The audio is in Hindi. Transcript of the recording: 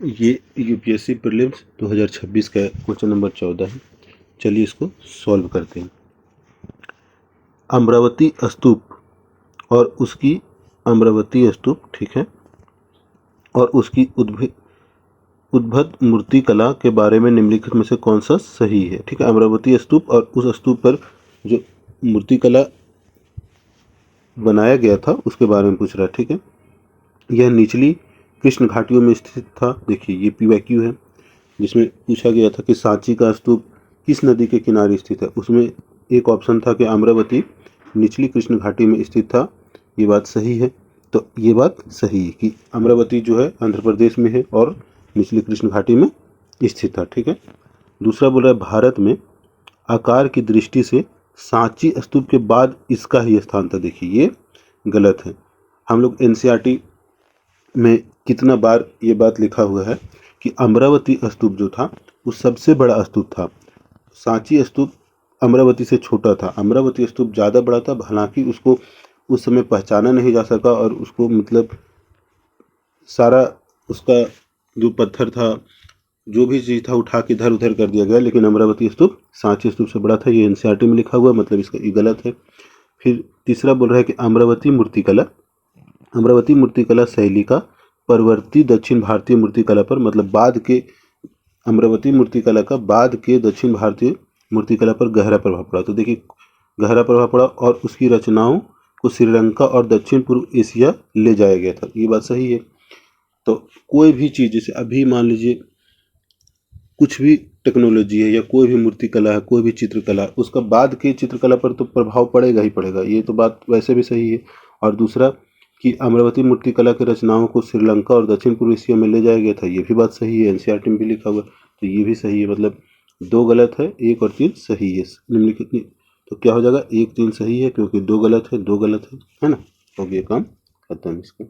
ये यूपीएससी प्रीलिम्स 2026 का क्वेश्चन नंबर 14 है। चलिए इसको सॉल्व करते हैं। अमरावती स्तूप और उसकी अमरावती स्तूप, ठीक है, और उसकी उद्भट मूर्ति कला के बारे में निम्नलिखित में से कौन सा सही है। ठीक है, अमरावती स्तूप और उस स्तूप पर जो मूर्ति कला बनाया गया था उसके बारे में पूछ रहा है। ठीक है, यह निचली कृष्ण घाटियों में स्थित था। देखिए ये पीवाईक्यू है, जिसमें पूछा गया था कि सांची का स्तूप किस नदी के किनारे स्थित है। उसमें एक ऑप्शन था कि अमरावती निचली कृष्ण घाटी में स्थित था। ये बात सही है, तो ये बात सही है कि अमरावती जो है आंध्र प्रदेश में है और निचली कृष्ण घाटी में स्थित था। ठीक है, दूसरा बोल रहा है भारत में आकार की दृष्टि से सांची स्तूप के बाद इसका ही स्थान था। देखिए ये गलत है। हम लोग एनसीईआरटी में कितना बार ये बात लिखा हुआ है कि अमरावती स्तूप जो था वो सबसे बड़ा स्तूप था। सांची स्तूप अमरावती से छोटा था। अमरावती स्तूप ज़्यादा बड़ा था, हालांकि उसको उस समय पहचाना नहीं जा सका और उसको मतलब सारा उसका जो पत्थर था, जो भी चीज़ था, उठा के इधर उधर कर दिया गया। लेकिन अमरावती स्तूप सांची स्तूप से बड़ा था। ये एनसीईआरटी में लिखा हुआ, मतलब इसका ये गलत है। फिर तीसरा बोल रहा है कि अमरावती मूर्तिकला शैली का परवर्ती दक्षिण भारतीय मूर्तिकला पर, मतलब बाद के अमरावती मूर्तिकला का बाद के दक्षिण भारतीय मूर्तिकला पर गहरा प्रभाव पड़ा। तो देखिए गहरा प्रभाव पड़ा और उसकी रचनाओं को श्रीलंका और दक्षिण पूर्व एशिया ले जाया गया था। ये बात सही है। तो कोई भी चीज़, जैसे अभी मान लीजिए कुछ भी टेक्नोलॉजी है या कोई भी मूर्तिकला है, कोई भी चित्रकला, उसका बाद के चित्रकला पर तो प्रभाव पड़ेगा ही पड़ेगा। ये तो बात वैसे भी सही है। और दूसरा कि अमरावती मूर्तिकला की रचनाओं को श्रीलंका और दक्षिण पूर्व एशिया में ले जाया गया था, ये भी बात सही है, एनसीईआरटी में भी लिखा हुआ, तो ये भी सही है। मतलब 2 गलत है, 1 और 3 सही है निम्नलिखित में। तो क्या हो जाएगा, 1 3 सही है क्योंकि 2 गलत है, 2 गलत है ना। हो गया काम खत्म इसका।